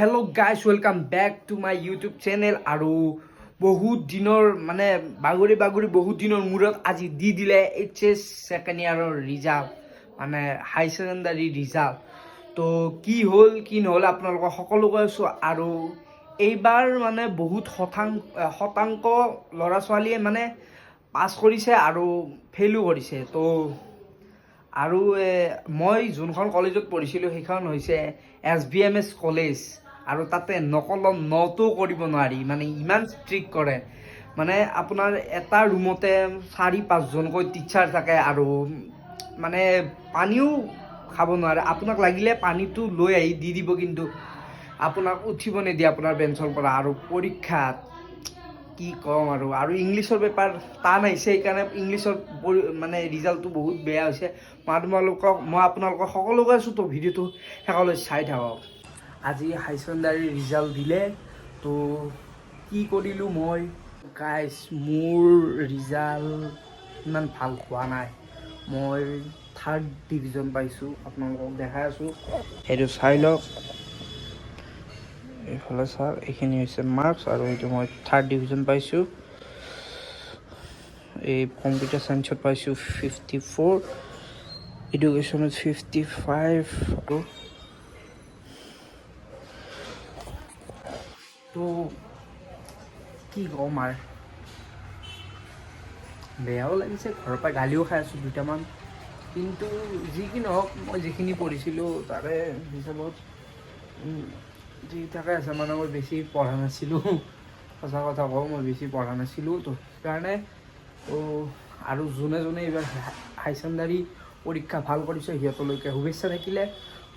Hello' guys welcome back to my YouTube channel. আৰু বহুত দিনৰ বাগৰি বহুত দিনৰ মূৰত আজি দি দিলে HS ছেকেণ্ড ইয়াৰৰ ৰিজাল্ট, মানে হাই ছেকেণ্ডাৰী ৰিজাল্ট। তো কি হ'ল কি নহ'ল আপোনালোকক সকলো কৈছোঁ। আৰু এইবাৰ মানে বহুত শতাংশ ল'ৰা ছোৱালীয়ে মানে পাছ কৰিছে আৰু ফেইলো কৰিছে। তো আৰু মই যোনখন কলেজত পঢ়িছিলোঁ সেইখন হৈছে SBMS কলেজ। আৰু তাতে নকলম নটো কৰিব নোৱাৰি, মানে ইমান ষ্ট্ৰিক্ট কৰে। মানে আপোনাৰ এটা ৰুমতে 4-5জনকৈ টিচাৰ থাকে আৰু মানে পানীও খাব নোৱাৰে। আপোনাক লাগিলে পানীটো লৈ আহি দি দিব, কিন্তু আপোনাক উঠিব নিদিয়ে আপোনাৰ বেঞ্চৰ পৰা। আৰু পৰীক্ষাত কি ক'ম আৰু ইংলিছৰ পেপাৰ টান আহিছে, সেইকাৰণে ইংলিছৰ মানে ৰিজাল্টটো বহুত বেয়া হৈছে। মই আপোনালোকক সকলো কৈছোঁ, তো ভিডিঅ'টো শেষলৈ চাই থাকক। আজি হাই ছেকেণ্ডাৰী ৰিজাল্ট দিলে, তো কি কৰিলোঁ মই গাইজ, মোৰ ৰিজাল্ট ইমান ভাল হোৱা নাই। মই 3rd ডিভিজন পাইছোঁ, আপোনালোকক দেখাই আছোঁ, সেইটো চাই লওক। এইফালে চাওক, এইখিনি হৈছে মাৰ্কছ, আৰু এইটো মই 3rd ডিভিজন পাইছোঁ। এই কম্পিউটাৰ চায়েন্সত পাইছোঁ 54, এডুকেশ্যনত 55। তো কি ক'ম আৰু, বেয়াও লাগিছে, ঘৰৰ পৰা গালিও খাই আছোঁ দুটামান। কিন্তু যি কি নহওক, মই যিখিনি পঢ়িছিলোঁ তাৰে হিচাপত যি থাকে আছে, মানে মই বেছি পঢ়া নাছিলোঁ। সঁচা কথা কওঁ, মই বেছি পঢ়া নাছিলোঁ। তো সেইকাৰণে আৰু যোনে এইবাৰ হাই ছেকেণ্ডাৰী পৰীক্ষা ভাল কৰিছে সিহঁতলৈকে শুভেচ্ছা থাকিলে।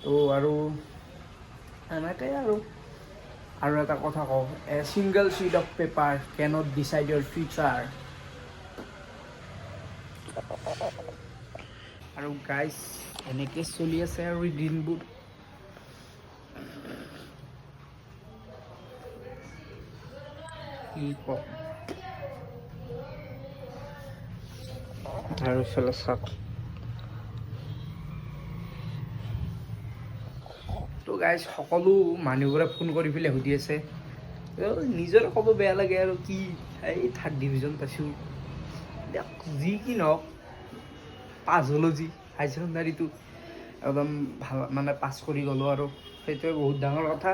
তো আৰু এনেকৈ আৰু এটা কথা কওঁ, a single sheet of paper cannot decide your future. আৰু গাইজ এনেকৈ চলি আছে আৰু দিনবোৰ। কি ক'ম আৰু ইফালে চাওক। তো গাইজ সকলো মানুহবোৰে ফোন কৰি পেলাই সুধি আছে, নিজৰ ক'ব বেয়া লাগে আৰু কি, এই 3rd ডিভিজন পাইছোঁ। যি কি নহওক, পাছ হ'লোঁ, যি হাই ছেকেণ্ডাৰীটো একদম ভাল মানে পাছ কৰি গ'লোঁ, আৰু সেইটোৱে বহুত ডাঙৰ কথা।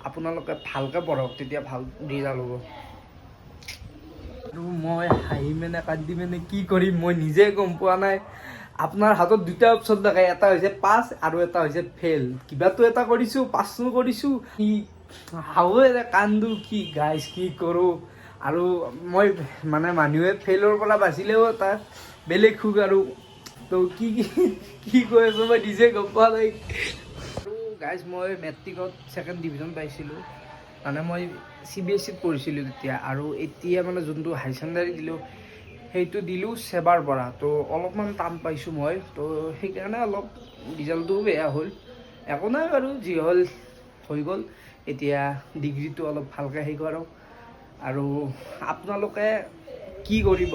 আপোনালোকে ভালকৈ পঢ়ক, তেতিয়া ভাল ৰিজাল্ট হ'ব। আৰু মই হাঁহি কান্দি কি কৰিম মই নিজে গম পোৱা নাই। আপোনাৰ হাতত দুটা অপশ্যন থাকে, এটা হৈছে পাছ আৰু এটা হৈছে ফেইল। কিবাটো এটা কৰিছোঁ, পাছো কৰিছোঁ, কি হাঁহো কান্দো, কি গাইজ কি কৰোঁ। আৰু মই মানে মানুহে ফেইলৰ পৰা বাচিলেও এটা বেলেগ সুখ। আৰু তো কি কৈ আছোঁ মই নিজে গম পোৱা নাই। আৰু গাইজ মই মেট্ৰিকত 2nd ডিভিজন পাইছিলোঁ। মানে মই CBSEত পঢ়িছিলোঁ তেতিয়া, আৰু এতিয়া মানে যোনটো হাই ছেকেণ্ডাৰী দিলোঁ সেইটো দিলোঁ চেবাৰ পৰা। তো অলপমান টান পাইছোঁ মই, তো সেইকাৰণে অলপ ৰিজাল্টটোও বেয়া হ'ল। একো নাই বাৰু, যি হ'ল হৈ গ'ল। এতিয়া ডিগ্ৰীটো অলপ ভালকৈ হেৰি কৰক। আৰু আপোনালোকে কি কৰিব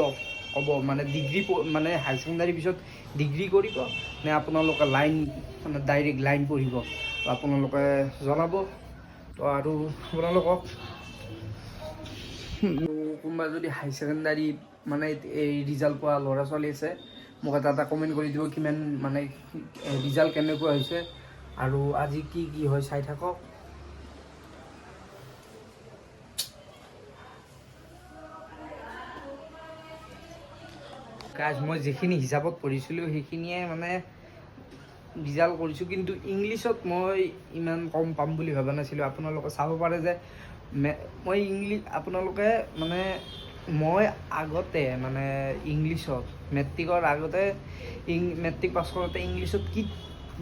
ক'ব, মানে ডিগ্ৰী মানে হাই ছেকেণ্ডাৰীৰ পিছত ডিগ্ৰী কৰিব নে আপোনালোকে মানে ডাইৰেক্ট লাইন পঢ়িব, আপোনালোকে জনাব। তো আৰু আপোনালোকক কোনোবা যদি হাই ছেকেণ্ডাৰী মানে এই ৰিজাল্ট পোৱা ল'ৰা ছোৱালী আছে, মোক এটা কমেণ্ট কৰি দিব, কিমান মানে ৰিজাল্ট কেনেকুৱা হৈছে। আৰু আজি কি হয় চাই থাকক। গাইজ মই যিখিনি হিচাপত পঢ়িছিলোঁ সেইখিনিয়ে মানে ৰিজাল্ট কৰিছোঁ, কিন্তু ইংলিছত মই ইমান কম পাম বুলি ভবা নাছিলোঁ। আপোনালোকে চাব পাৰে যে আপোনালোকে মানে মই আগতে মানে ইংলিছত মেট্ৰিকৰ আগতে মেট্ৰিক পাছ কৰোঁতে ইংলিছত কি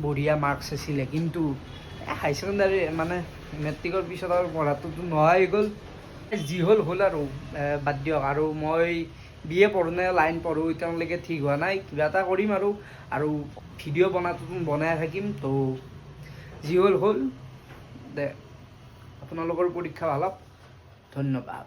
বঢ়িয়া মাৰ্কছ আছিলে, কিন্তু হাই ছেকেণ্ডাৰী মানে মেট্ৰিকৰ পিছত আৰু পঢ়াটোতো নোহোৱা হৈ গ'ল। যি হ'ল আৰু বাদ দিয়ক। আৰু মই BA পঢ়োঁ নে লাইন পঢ়োঁ এতিয়ালৈকে ঠিক হোৱা নাই। কিবা এটা কৰিম আৰু ভিডিঅ' বনাই থাকিম। তো যি হ'ল দে, আপোনালোকৰ পৰীক্ষা ভাল হওক। ধন্যবাদ।